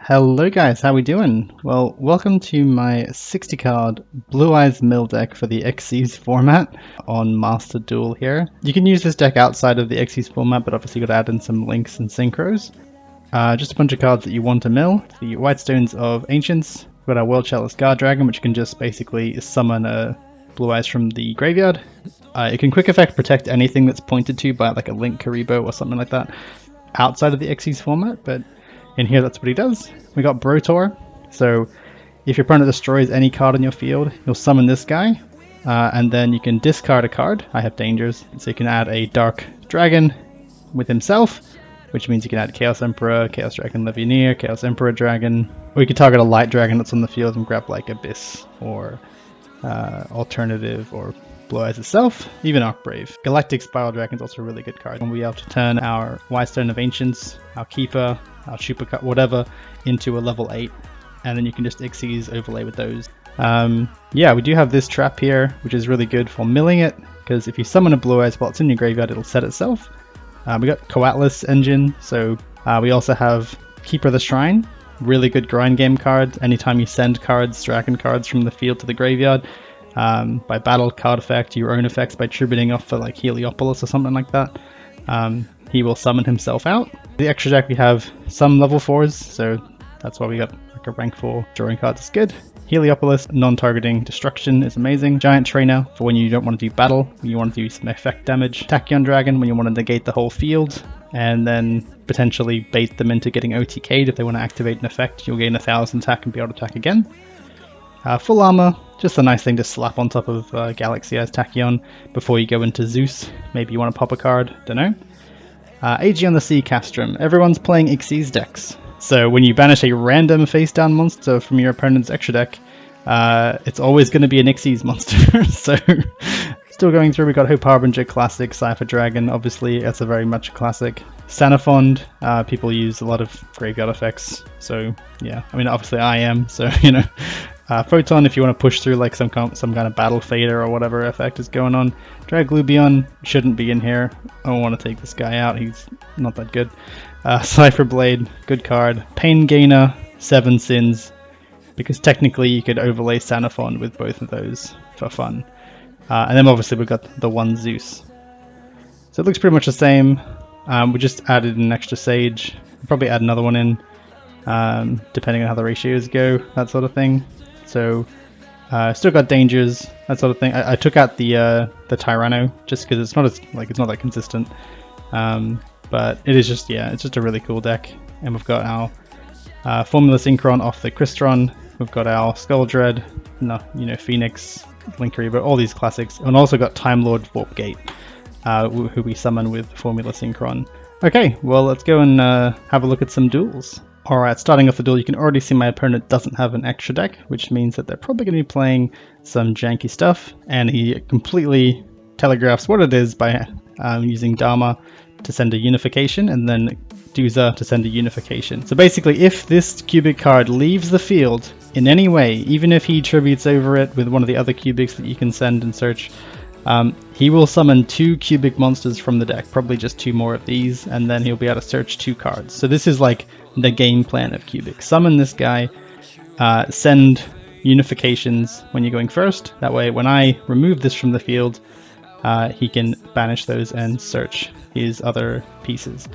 Hello guys, how we doing? Well, welcome to my 60 card Blue Eyes Mill deck for the XYZ format on Master Duel here. You can use this deck outside of the XYZ format, but obviously you got to add in some links and synchros. Just a bunch of cards that you want to mill. The Whitestones of Ancients. We've got our World Chalice Guard Dragon, which can just basically summon a Blue Eyes from the graveyard. It can quick effect protect anything that's pointed to by like a Link Karibo or something like that outside of the XYZ format, but in here that's what he does. We got Brotor, so if your opponent destroys any card on your field, you'll summon this guy, and then you can discard a card. I have dangers, so you can add a Dark Dragon with himself, which means you can add Chaos Emperor, Chaos Dragon Legionnaire, Chaos Emperor Dragon, or you can target a Light Dragon that's on the field and grab like Abyss, or Alternative, or Blue Eyes itself, even Archbrave. Galactic Spiral Dragon is also a really good card. And we have to turn our Whitestone of Ancients, our Keeper, our Super Cut, whatever, into a level 8, and then you can just XYZ overlay with those. Yeah, we do have this trap here, which is really good for milling it, because if you summon a Blue Eyes while it's in your graveyard, it'll set itself. We got Coatlas Engine, so we also have Keeper of the Shrine, really good grind game card. Anytime you send cards, dragon cards from the field to the graveyard, by battle card effect, your own effects by tributing off for like Heliopolis or something like that, he will summon himself out. The extra deck we have some level 4s, so that's why we got like a rank 4 drawing cards. It's good. Heliopolis, non-targeting destruction is amazing. Giant Trainer for when you don't want to do battle, when you want to do some effect damage. Tachyon Dragon when you want to negate the whole field, and then potentially bait them into getting OTK'd. If they want to activate an effect, you'll gain 1000 attack and be able to attack again. Full Armor, just a nice thing to slap on top of Galaxy as Tachyon before you go into Zeus. Maybe you want to pop a card, don't know. AG on the Sea Castrum. Everyone's playing XYZ decks. So when you banish a random face-down monster from your opponent's extra deck, it's always going to be an XYZ monster. So still going through, we got Hope Harbinger, Classic, Cypher Dragon. Obviously, that's a very much classic. Sanafond, people use a lot of graveyard effects. So yeah, I mean, obviously I am, so you know. Photon, if you want to push through like some kind of battle fader or whatever effect is going on. Draglubion shouldn't be in here. I don't want to take this guy out, he's not that good. Cypher Blade, good card. Pain Gainer, 7 Sins, because technically you could overlay Sanafon with both of those for fun. And then obviously we've got the one Zeus. So it looks pretty much the same. We just added an extra Sage. We'll probably add another one in, depending on how the ratios go, that sort of thing. So still got dangers, that sort of thing. I took out the Tyranno just because it's not that consistent. But it is just, yeah, it's just a really cool deck. And we've got our Formula Synchron off the Crystron. We've got our Skull Dread, Phoenix, Linkary, but all these classics. And also got Time Lord Warp Gate, who we summon with Formula Synchron. Okay, well let's go and have a look at some duels. Alright, starting off the duel, you can already see my opponent doesn't have an extra deck, which means that they're probably going to be playing some janky stuff, and he completely telegraphs what it is by using Dharma to send a Unification, and then Duza to send a Unification. So basically, if this cubic card leaves the field in any way, even if he tributes over it with one of the other cubics that you can send and search, he will summon 2 cubic monsters from the deck, probably just 2 more of these, and then he'll be able to search 2 cards. So this is like the game plan of cubic. Summon this guy, send Unifications when you're going first. That way when I remove this from the field, he can banish those and search his other pieces.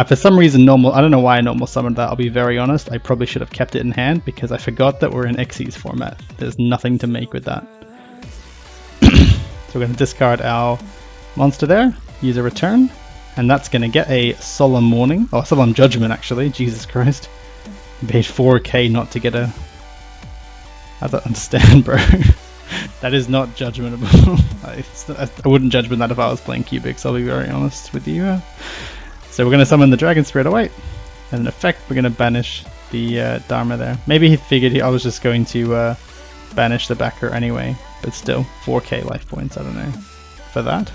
For some reason, I don't know why I normal summoned that, I'll be very honest. I probably should have kept it in hand because I forgot that we're in XYZ format. There's nothing to make with that. So we're going to discard our monster there, use a return, and that's going to get a Solemn Warning, or Solemn Judgment actually, Jesus Christ. I paid 4k not to get a... I don't understand, bro. That is not judgmentable. I wouldn't judgment that if I was playing cubics, I'll be very honest with you. So we're going to summon the Dragon Spirit Away, and in effect we're going to banish the Dharma there. Maybe he figured I was just going to banish the backer anyway, but still, 4k life points, I don't know, for that.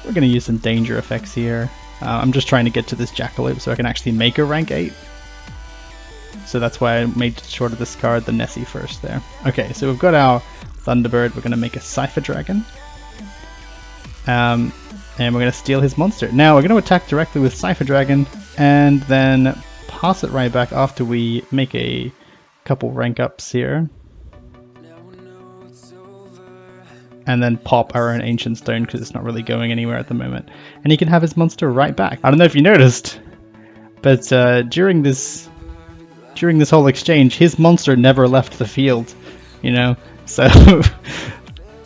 We're going to use some danger effects here. I'm just trying to get to this Jackalope so I can actually make a rank 8. So that's why I made sure to discard the Nessie first there. Okay, so we've got our Thunderbird, we're going to make a Cypher Dragon. And we're going to steal his monster. Now we're going to attack directly with Cypher Dragon and then pass it right back after we make a couple rank ups here. And then pop our own Ancient Stone because it's not really going anywhere at the moment. And he can have his monster right back. I don't know if you noticed, but during this whole exchange, his monster never left the field, you know? So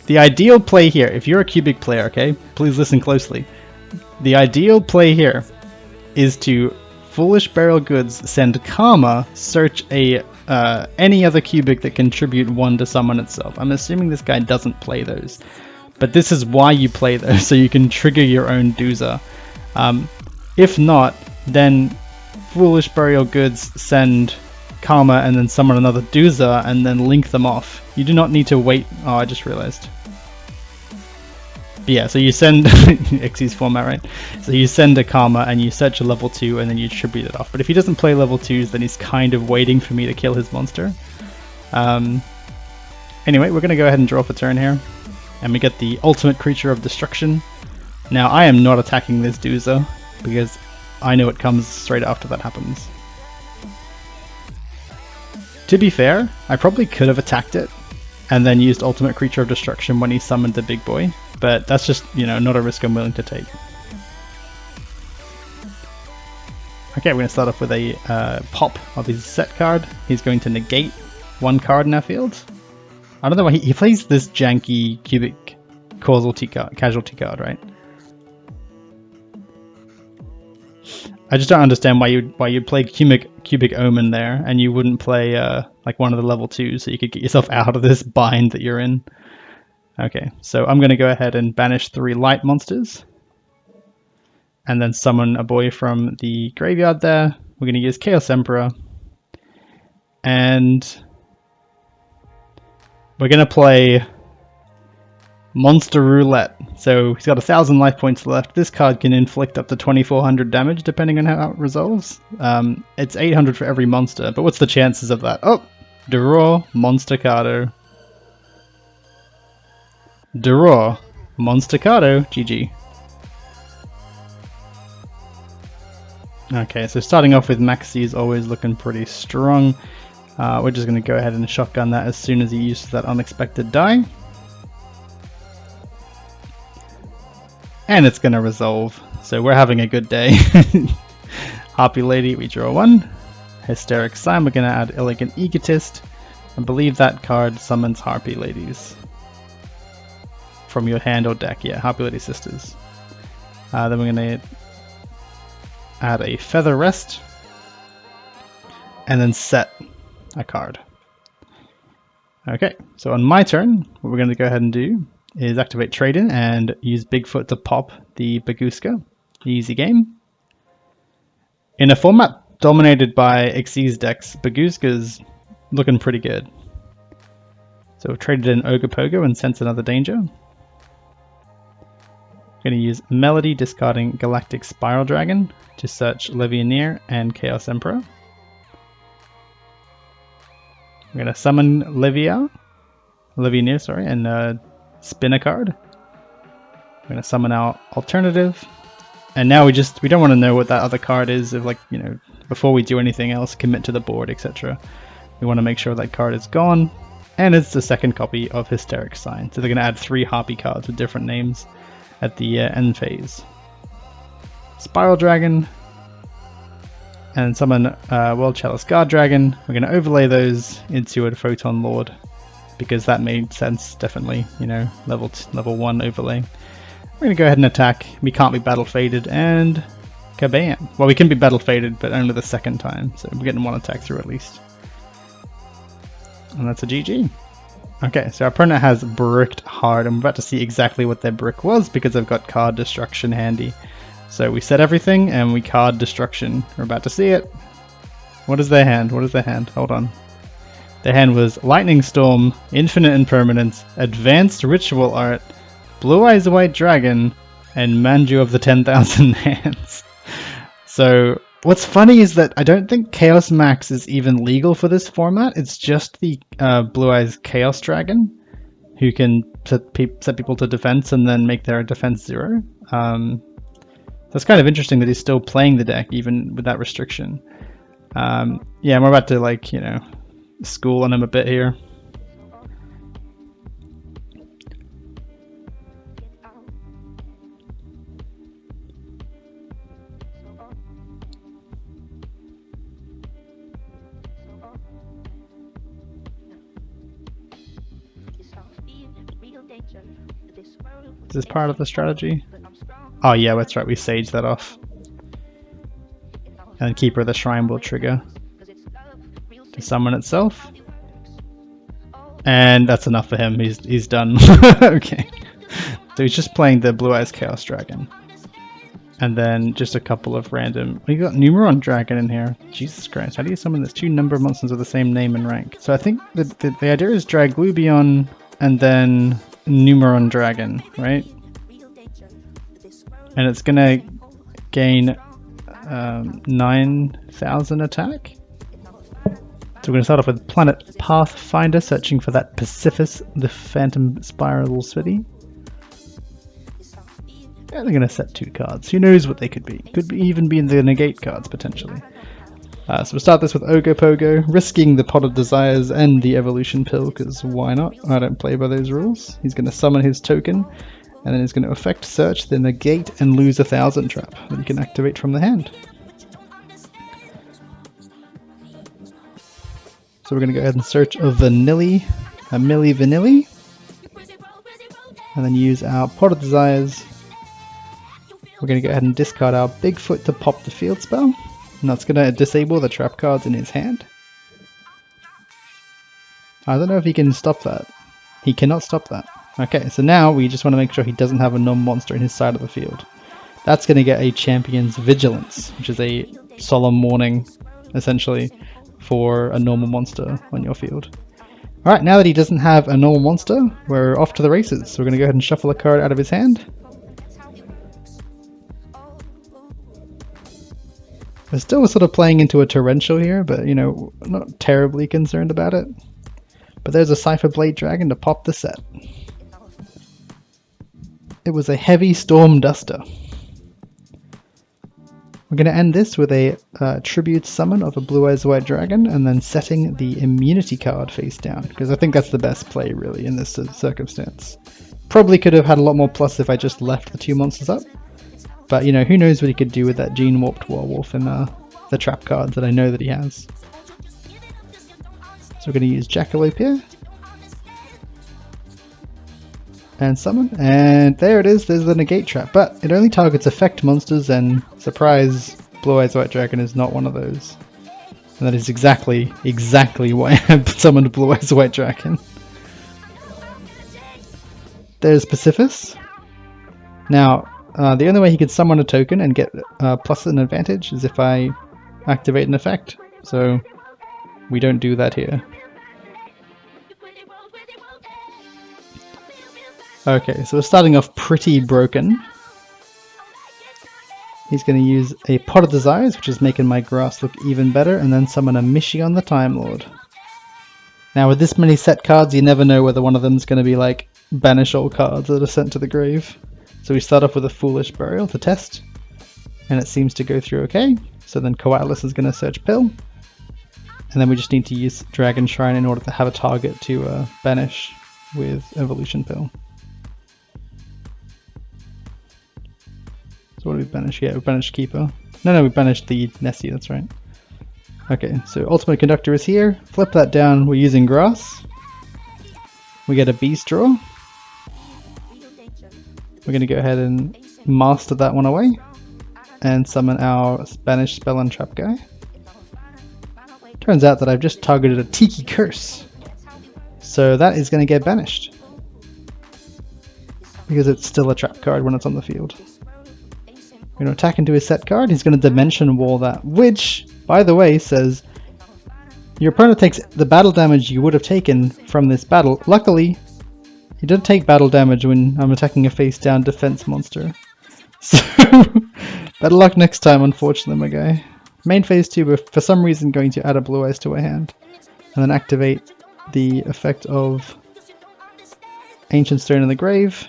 the ideal play here, if you're a cubic player, okay, please listen closely. The ideal play here is to Foolish Burial Goods, send Karma, search a any other cubic that contribute 1 to summon itself. I'm assuming this guy doesn't play those, but this is why you play those, so you can trigger your own Doozer. If not, then Foolish Burial Goods, send Karma, and then summon another Doozer, and then link them off. You do not need to wait. Oh, I just realized. Yeah, so you send XYZ format, right? So you send a Karma and you search a level 2 and then you tribute it off. But if he doesn't play level 2s, then he's kind of waiting for me to kill his monster. Anyway, we're going to go ahead and draw for turn here. And we get the ultimate creature of destruction. Now, I am not attacking this Doozer because I know it comes straight after that happens. To be fair, I probably could have attacked it and then used ultimate creature of destruction when he summoned the big boy. But that's just, you know, not a risk I'm willing to take. Okay, we're going to start off with a pop of his set card. He's going to negate 1 card in our field. I don't know why he plays this janky cubic casualty card, right? I just don't understand why you'd play cubic Omen there and you wouldn't play like one of the level 2s so you could get yourself out of this bind that you're in. Okay, so I'm going to go ahead and banish 3 light monsters. And then summon a boy from the graveyard there. We're going to use Chaos Emperor. And we're going to play Monster Roulette. So he's got 1,000 life points left. This card can inflict up to 2,400 damage depending on how it resolves. It's 800 for every monster, but what's the chances of that? Oh, draw Monstercado. Draw Monstercado. GG. Okay, so starting off with Maxi is always looking pretty strong. We're just going to go ahead and shotgun that as soon as he uses that unexpected die. And it's going to resolve. So we're having a good day. Harpy Lady, we draw 1. Hysteric Sign, we're going to add Elegant Egotist. I believe that card summons Harpy Ladies from your hand or deck. Yeah, Harpy Lady Sisters. Then we're going to add a Feather Rest. And then set a card. Okay, so on my turn, what we're going to go ahead and do is activate Trade-In and use Bigfoot to pop the Baguska. Easy game. In a format dominated by XYZ decks, Baguska's looking pretty good. So we've traded in Ogre Pogo and Sense Another Danger. Going to use Melody, discarding Galactic Spiral Dragon to search Levianeer and Chaos Emperor. We're going to summon Levianeer, sorry, and spin a card. We're going to summon our alternative. And now we don't want to know what that other card is, if, like, you know, before we do anything else, commit to the board, etc. We want to make sure that card is gone. And it's the second copy of Hysteric Sign. So they're going to add 3 Harpy cards with different names at the end phase. Spiral Dragon. And summon World Chalice Guard Dragon. We're going to overlay those into a Photon Lord, because that made sense, definitely, you know, level 1 overlay. We're going to go ahead and attack. We can't be battle faded, and kabam. Well, we can be battle faded, but only the second time, so we're getting 1 attack through at least. And that's a GG. Okay, so our opponent has bricked hard, and we're about to see exactly what their brick was, because I've got card destruction handy. So we set everything, and we card destruction. We're about to see it. What is their hand? What is their hand? Hold on. Their hand was Lightning Storm, Infinite Impermanence, Advanced Ritual Art, Blue Eyes White Dragon, and Manju of the 10,000 Hands. So what's funny is that I don't think Chaos Max is even legal for this format. It's just the Blue Eyes Chaos Dragon, who can set people to defense and then make their defense 0. That's kind of interesting that he's still playing the deck even with that restriction. Yeah, we're about to, like, you know, school on him a bit here. Is this part of the strategy? Oh yeah, that's right, we sage that off. And Keeper of the Shrine will trigger to summon itself. And that's enough for him, he's done. Okay. So he's just playing the Blue Eyes Chaos Dragon. And then just a couple of random... We got Numeron Dragon in here. Jesus Christ, how do you summon this? 2 number monsters of the same name and rank. So I think the idea is drag Lubion and then Numeron Dragon, right? And it's gonna gain 9,000 attack. So we're going to start off with Planet Pathfinder, searching for that Pacificus, the Phantom Spiral City. And they're going to set 2 cards. Who knows what they could be? Could even be in the negate cards, potentially. So we'll start this with Ogopogo, risking the Pot of Desires and the Evolution Pill, because why not? I don't play by those rules. He's going to summon his token, and then he's going to effect search, the negate, and lose a 1,000 trap that he can activate from the hand. So we're going to go ahead and search a Milli Vanilli, and then use our Pot of Desires. We're going to go ahead and discard our Bigfoot to pop the field spell, and that's going to disable the trap cards in his hand. I don't know if he can stop that. He cannot stop that. Okay, so now we just want to make sure he doesn't have a non-monster in his side of the field. That's going to get a Champion's Vigilance, which is a solemn warning, essentially, for a normal monster on your field. Alright, now that he doesn't have a normal monster, we're off to the races. So we're going to go ahead and shuffle a card out of his hand. We're still sort of playing into a Torrential here, but, you know, not terribly concerned about it. But there's a Cypher Blade Dragon to pop the set. It was a Heavy Storm Duster. We're going to end this with a Tribute Summon of a Blue Eyes White Dragon, and then setting the Immunity card face down, because I think that's the best play, really, in this circumstance. Probably could have had a lot more plus if I just left the 2 monsters up, but, you know, who knows what he could do with that Gene Warped Werewolf and the trap cards that I know that he has. So we're going to use Jackalope here. And summon, and there it is, there's the negate trap, but it only targets effect monsters, and surprise, Blue Eyes White Dragon is not one of those. And that is exactly why I summoned Blue Eyes White Dragon. There's Pacificus. Now, the only way he could summon a token and get plus an advantage is if I activate an effect, so we don't do that here. Okay, so we're starting off pretty broken. He's going to use a Pot of Desires, which is making my grass look even better, and then summon a Michion the Time Lord. Now with this many set cards, you never know whether one of them is going to be like banish all cards that are sent to the grave. So we start off with a Foolish Burial to test, and it seems to go through okay. So then Coatlas is going to search Pill, and then we just need to use Dragon Shrine in order to have a target to banish with Evolution Pill. So what do we banish? Yeah, we banished Keeper. No, we banished the Nessie, that's right. Okay, so Ultimate Conductor is here. Flip that down, we're using Grass. We get a Beast Draw. We're going to go ahead and master that one away. And summon our Banish Spell and Trap guy. Turns out that I've just targeted a Tiki Curse. So that is going to get banished. Because it's still a trap card when it's on the field. We're going to attack into his set card. He's going to Dimension Wall that, which, by the way, says your opponent takes the battle damage you would have taken from this battle. Luckily, he doesn't take battle damage when I'm attacking a face-down defense monster. So, better luck next time, unfortunately, my guy. Main phase 2, we're for some reason going to add a Blue Eyes to our hand. And then activate the effect of Ancient Stone in the Grave.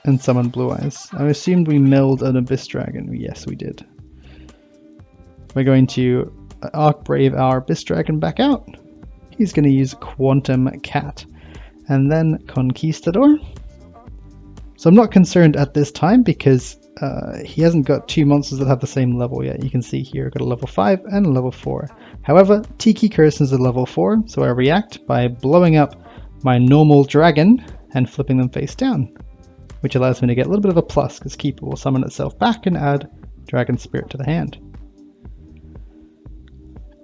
and summon Blue Eyes. I assumed we milled an Abyss Dragon. Yes, we did. We're going to Arc Brave our Abyss Dragon back out. He's going to use Quantum Cat and then Conquistador. So I'm not concerned at this time because he hasn't got two monsters that have the same level yet. You can see here I've got a level 5 and a level 4. However, Tiki Curse is a level 4, so I react by blowing up my normal dragon and flipping them face down, which allows me to get a little bit of a plus because Keeper will summon itself back and add Dragon Spirit to the hand.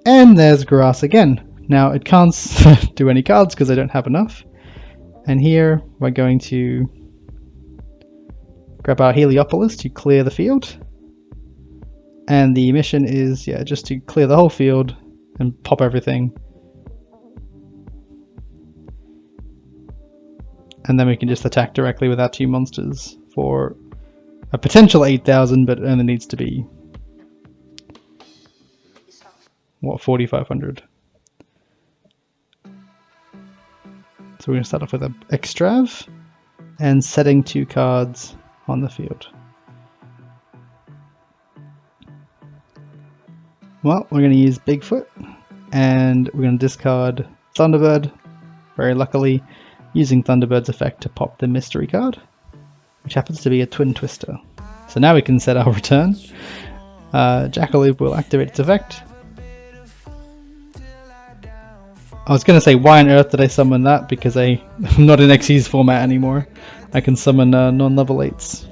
And there's Grass again. Now it can't do any cards because I don't have enough. And here we're going to grab our Heliopolis to clear the field. And the mission is, yeah, just to clear the whole field and pop everything. And then we can just attack directly with our two monsters for a potential 8,000, but it only needs to be, what, 4,500. So we're going to start off with an Extrav and setting 2 cards on the field. Well, we're going to use Bigfoot and we're going to discard Thunderbird, very luckily, using Thunderbird's effect to pop the mystery card, which happens to be a Twin Twister. So now we can set our return. Jackalope will activate its effect. I was going to say, why on earth did I summon that? Because I'm not in XYZ format anymore. I can summon non-level 8s.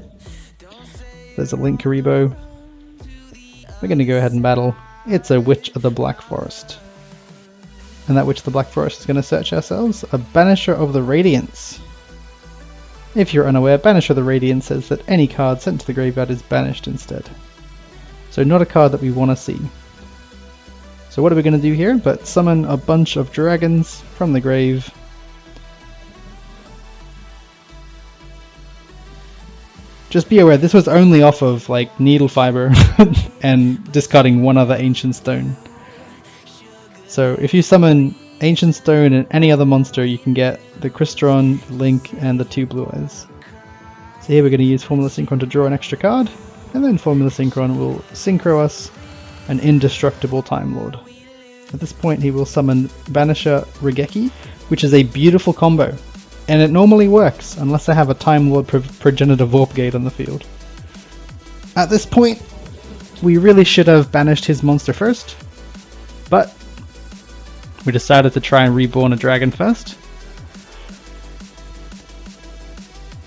There's a Link Karibo. We're going to go ahead and battle. It's a Witch of the Black Forest. And that Witch of the Black Forest is going to search ourselves a Banisher of the Radiance. If you're unaware, Banisher of the Radiance says that any card sent to the graveyard is banished instead. So not a card that we want to see. So what are we going to do here but summon a bunch of dragons from the grave. Just be aware, this was only off of like Needle Fiber and discarding one other Ancient Stone. So if you summon Ancient Stone and any other monster, you can get the Crystron, Link, and the 2 Blue Eyes. So here we're going to use Formula Synchron to draw an extra card, and then Formula Synchron will synchro us an indestructible Time Lord. At this point he will summon Banisher Regeki, which is a beautiful combo, and it normally works unless I have a Time Lord Progenitor Vorpgate on the field. At this point we really should have banished his monster first, but we decided to try and reborn a dragon first.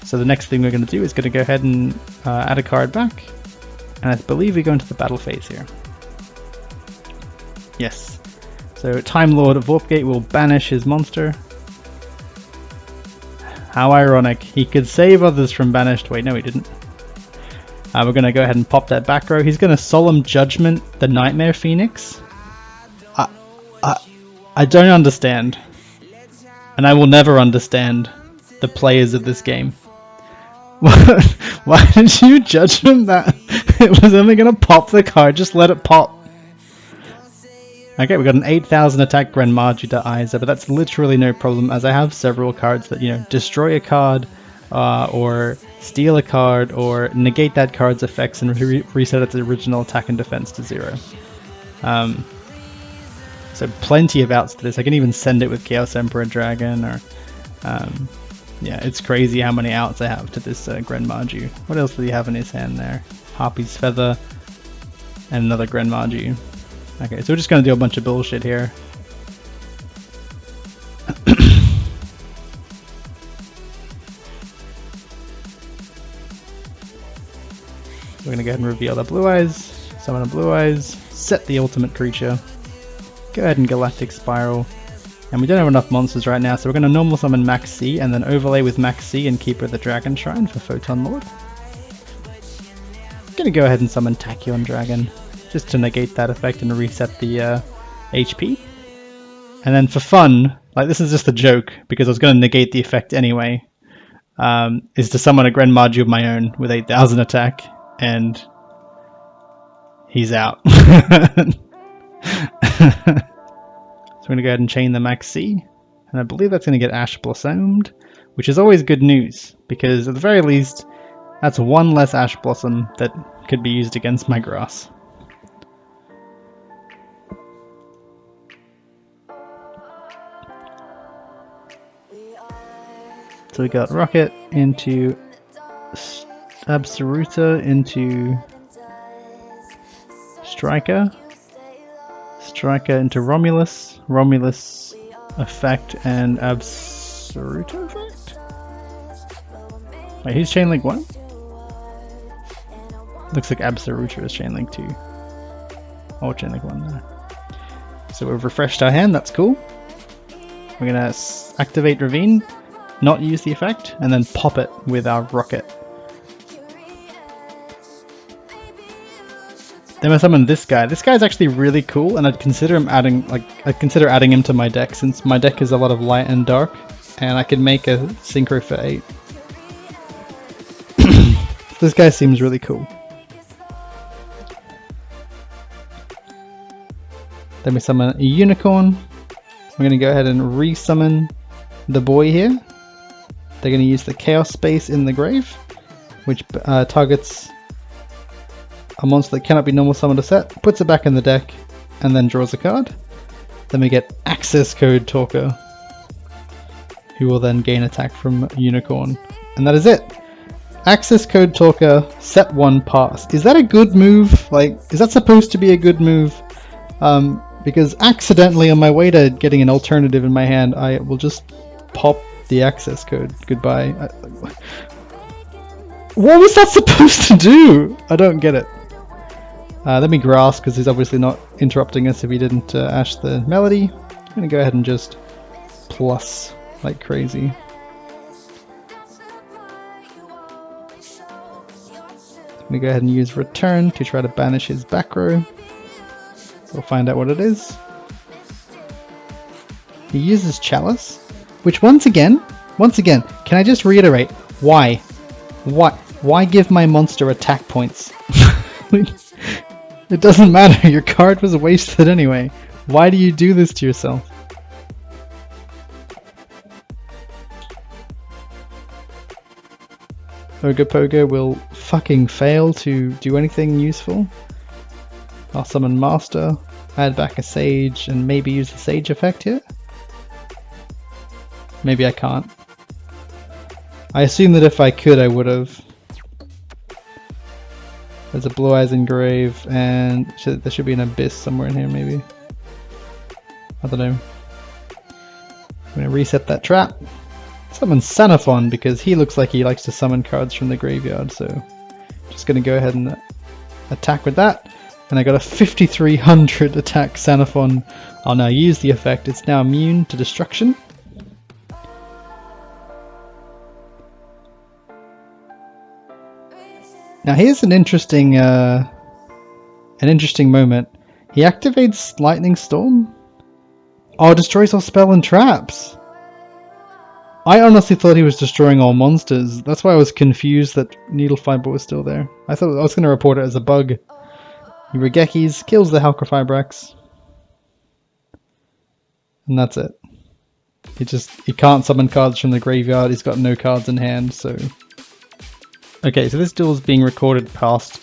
So the next thing we're going to do is going to go ahead and add a card back, and I believe we go into the battle phase here. Yes. So Time Lord Vorpgate will banish his monster. How ironic. He could save others from banished. Wait, no he didn't. We're going to go ahead and pop that back row. He's going to Solemn Judgment the Nightmare Phoenix. I don't understand. And I will never understand the players of this game. Why did you judge him that it was only going to pop the card? Just let it pop. Okay, we got an 8,000 attack Gren Margie to Isa, but that's literally no problem as I have several cards that, you know, destroy a card or steal a card or negate that card's effects and reset its original attack and defense to 0. So plenty of outs to this. I can even send it with Chaos Emperor Dragon or yeah, it's crazy how many outs I have to this Gren Margie. What else did he have in his hand there? Harpy's Feather and another Gren Margie. Okay, so we're just going to do a bunch of bullshit here. We're going to go ahead and reveal the Blue Eyes, summon a Blue Eyes, set the ultimate creature, go ahead and Galactic Spiral, and we don't have enough monsters right now, so we're going to normal summon Max C and then overlay with Max C and Keeper the Dragon Shrine for Photon Lord. I'm going to go ahead and summon Tachyon Dragon, just to negate that effect and reset the HP. And then for fun, like this is just a joke because I was going to negate the effect anyway, is to summon a Gren Margie of my own with 8,000 attack, and he's out. So I'm going to go ahead and chain the Max C, and I believe that's going to get Ash Blossomed, which is always good news, because at the very least, that's one less Ash Blossom that could be used against my grass. So we got Rocket into Absoluta into Striker. Striker into Romulus. Romulus effect and Absoluta effect? Wait, who's Chain Link 1? Looks like Absoluta is Chain Link 2. Or Chain Link 1 there. So we've refreshed our hand, that's cool. We're gonna activate Ravine, not use the effect, and then pop it with our Rocket. Then I summon this guy. This guy's actually really cool, and I'd consider adding him to my deck, since my deck is a lot of light and dark, and I could make a synchro for 8. This guy seems really cool. Then we summon a Unicorn. We're going to go ahead and re-summon the boy here. They're going to use the Chaos Space in the grave, which targets a monster that cannot be normal summoned or set, puts it back in the deck, and then draws a card. Then we get Access Code Talker, who will then gain attack from Unicorn. And that is it! Access Code Talker, set 1, pass. Is that a good move? Like, is that supposed to be a good move? Because accidentally on my way to getting an alternative in my hand, I will just pop the access code. Goodbye. What was that supposed to do? I don't get it. Let me grasp, because he's obviously not interrupting us if he didn't ash the melody. I'm going to go ahead and just plus like crazy. I'm going to go ahead and use return to try to banish his back row. We'll find out what it is. He uses Chalice, which once again, can I just reiterate, why? Why give my monster attack points? It doesn't matter, your card was wasted anyway. Why do you do this to yourself? Ogopogo will fucking fail to do anything useful. I'll summon Master, add back a Sage, and maybe use the Sage effect here? Maybe I can't. I assume that if I could, I would have. There's a Blue Eyes Engrave, and there should be an Abyss somewhere in here, maybe. I don't know. I'm going to reset that trap. Summon Xenophon, because he looks like he likes to summon cards from the graveyard, so just going to go ahead and attack with that. And I got a 5300 attack Xenophon. I'll now use the effect. It's now immune to destruction. Now here's an interesting moment. He activates Lightning Storm. Oh, destroys all spell and traps. I honestly thought he was destroying all monsters. That's why I was confused that Needle Fiber was still there. I thought I was going to report it as a bug. He Regekis, kills the Halqifibrax. And that's it. He can't summon cards from the graveyard, he's got no cards in hand, so... Okay, so this duel is being recorded past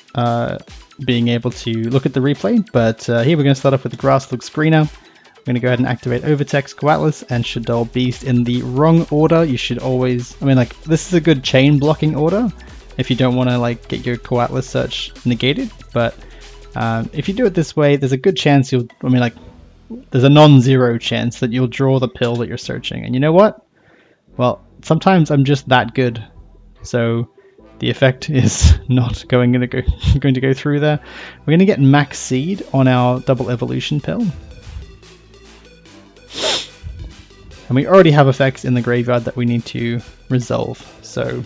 being able to look at the replay, but here we're going to start off with the grass looks greener. I'm going to go ahead and activate Overtext, Coatlas, and Shadoll Beast in the wrong order. You should always... I mean, like, this is a good chain blocking order if you don't want to, like, get your Coatlas search negated, but... if you do it this way, there's a good chance you'll, there's a non-zero chance that you'll draw the pill that you're searching. And you know what? Well, sometimes I'm just that good. So the effect is not going to go through there. We're going to get Max Seed on our double evolution pill. And we already have effects in the graveyard that we need to resolve. So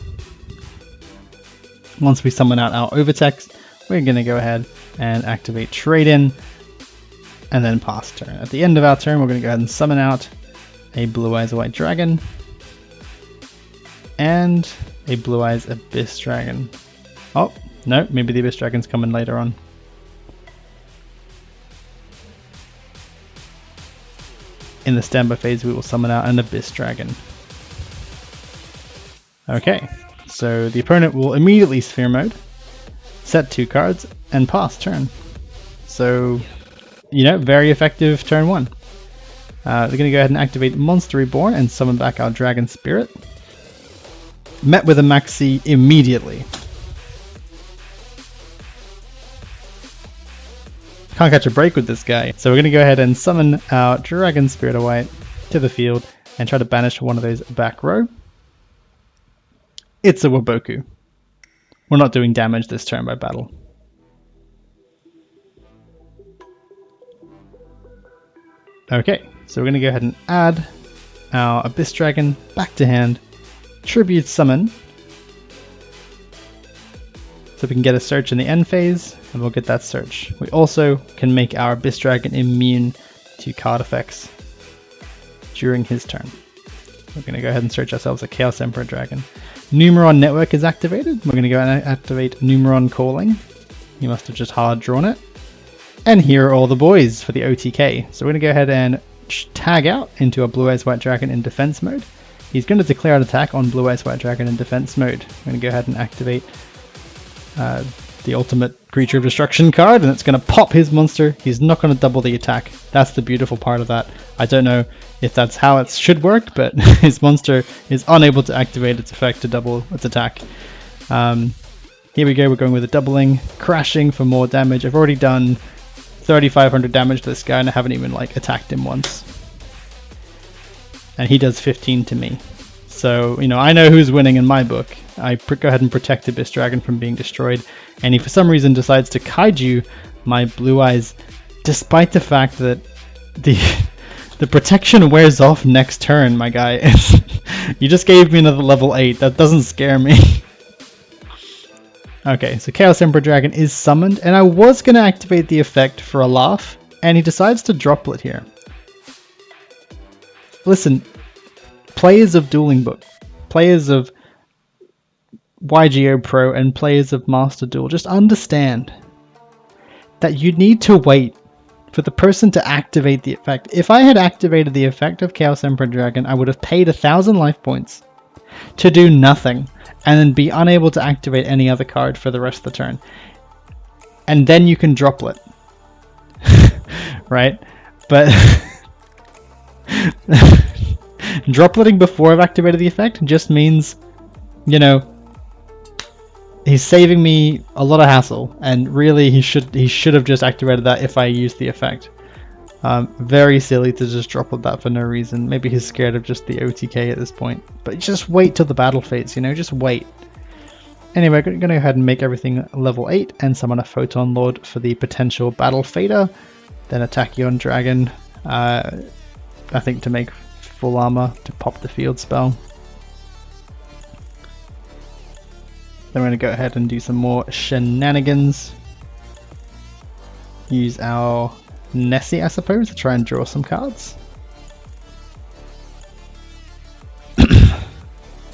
once we summon out our Overtext, we're going to go ahead and activate Trade-In, and then pass turn. At the end of our turn, we're going to go ahead and summon out a Blue Eyes White Dragon, and a Blue Eyes Abyss Dragon. Oh, no, maybe the Abyss Dragon's coming later on. In the standby phase, we will summon out an Abyss Dragon. Okay, so the opponent will immediately sphere mode, set 2 cards, and pass turn. So, you know, very effective turn 1. They're going to go ahead and activate Monster Reborn and summon back our Dragon Spirit. Met with a maxi immediately. Can't catch a break with this guy. So we're going to go ahead and summon our Dragon Spirit of White to the field and try to banish one of those back row. It's a Waboku. We're not doing damage this turn by battle. Okay, so we're going to go ahead and add our Abyss Dragon back to hand, Tribute Summon, so we can get a search in the end phase, and we'll get that search. We also can make our Abyss Dragon immune to card effects during his turn. We're going to go ahead and search ourselves a Chaos Emperor Dragon. Numeron Network is activated. We're going to go and activate Numeron Calling. You must have just hard drawn it. And here are all the boys for the OTK. So we're going to go ahead and tag out into a Blue Eyes White Dragon in defense mode. He's going to declare an attack on Blue Eyes White Dragon in defense mode. We're going to go ahead and activate the ultimate creature of destruction card, and it's going to pop his monster. He's not going to double the attack. That's the beautiful part of that. I don't know if that's how it should work, but his monster is unable to activate its effect to double its attack. Here we go, we're going with a doubling, crashing for more damage. I've already done 3,500 damage to this guy and I haven't even like attacked him once. And he does 15 to me. So, you know, I know who's winning in my book. I go ahead and protect Abyss Dragon from being destroyed, and he for some reason decides to kaiju my Blue Eyes, despite the fact that the protection wears off next turn, my guy. You just gave me another level 8, that doesn't scare me. Okay, so Chaos Emperor Dragon is summoned, and I was going to activate the effect for a laugh, and he decides to droplet here. Listen, players of Dueling Book, players of YGO Pro, and players of Master Duel, just understand that you need to wait for the person to activate the effect. If I had activated the effect of Chaos Emperor Dragon, I would have paid 1,000 life points to do nothing and then be unable to activate any other card for the rest of the turn. And then you can droplet. Right? But dropletting before I've activated the effect just means, you know, he's saving me a lot of hassle, and really he should have just activated that if I used the effect. Very silly to just droplet that for no reason. Maybe he's scared of just the OTK at this point. But just wait till the battle fades, you know, just wait. Anyway, I'm going to go ahead and make everything level 8 and summon a Photon Lord for the potential battle fader. Then a Tachyon Dragon, I think to make full armor to pop the field spell. Then we're going to go ahead and do some more shenanigans. Use our Nessie, I suppose, to try and draw some cards.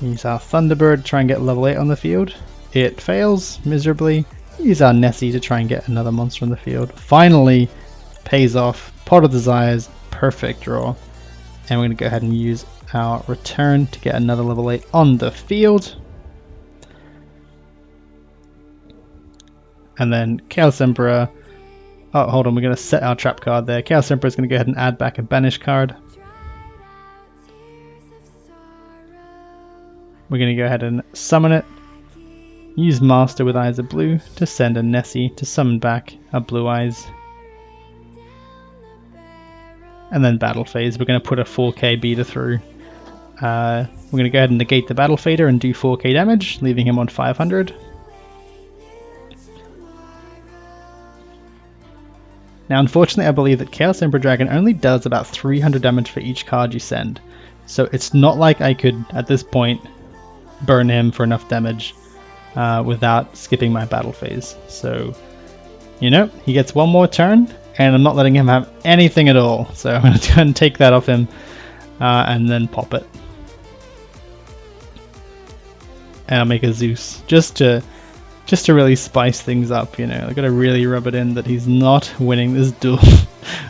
Use our Thunderbird to try and get level 8 on the field. It fails miserably. Use our Nessie to try and get another monster on the field. Finally pays off. Pot of Desires, perfect draw. And we're going to go ahead and use our Return to get another level 8 on the field. And then Chaos Emperor. Oh, hold on, we're going to set our trap card there. Chaos Emperor is going to go ahead and add back a banish card. We're going to go ahead and summon it. Use Master with Eyes of Blue to send a Nessie to summon back a Blue Eyes. And then battle phase, we're going to put a 4k beater through. We're going to go ahead and negate the battle fader and do 4k damage, leaving him on 500. Now unfortunately I believe that Chaos Emperor Dragon only does about 300 damage for each card you send. So it's not like I could, at this point, burn him for enough damage without skipping my battle phase. So, you know, he gets one more turn, and I'm not letting him have anything at all. So I'm going to go and take that off him and then pop it. And I'll make a Zeus, just to really spice things up, you know. I gotta really rub it in that he's not winning this duel.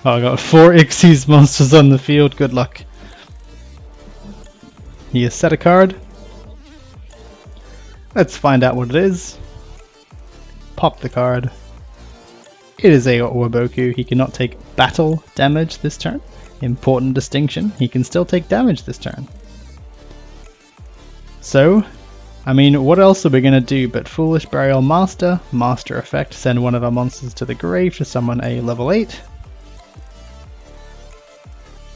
Oh, I got 4 Xyz monsters on the field, good luck. He has set a card. Let's find out what it is. Pop the card. It is a Waboku. He cannot take battle damage this turn. Important distinction, he can still take damage this turn. So, I mean, what else are we going to do but Foolish Burial Master, Master Effect, send one of our monsters to the grave to summon a level 8.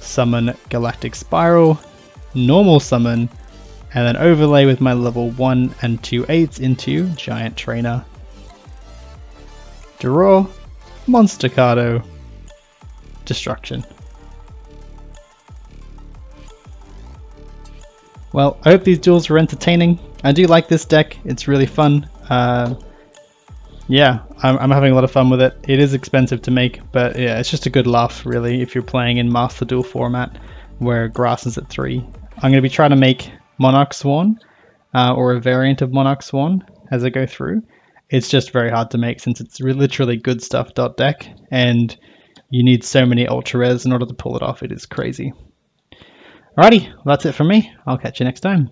Summon Galactic Spiral, normal summon, and then overlay with my level 1 and 2 8s into Giant Trainer. Draw, Monstercado, Destruction. Well, I hope these duels were entertaining. I do like this deck, it's really fun. Yeah, I'm having a lot of fun with it. It is expensive to make, but yeah, it's just a good laugh really if you're playing in Master Duel format where grass is at 3. I'm going to be trying to make Monarchsworn, or a variant of Monarchsworn as I go through. It's just very hard to make since it's literally good stuff deck, and you need so many ultra rares in order to pull it off. It is crazy. Alrighty, well, that's it from me. I'll catch you next time.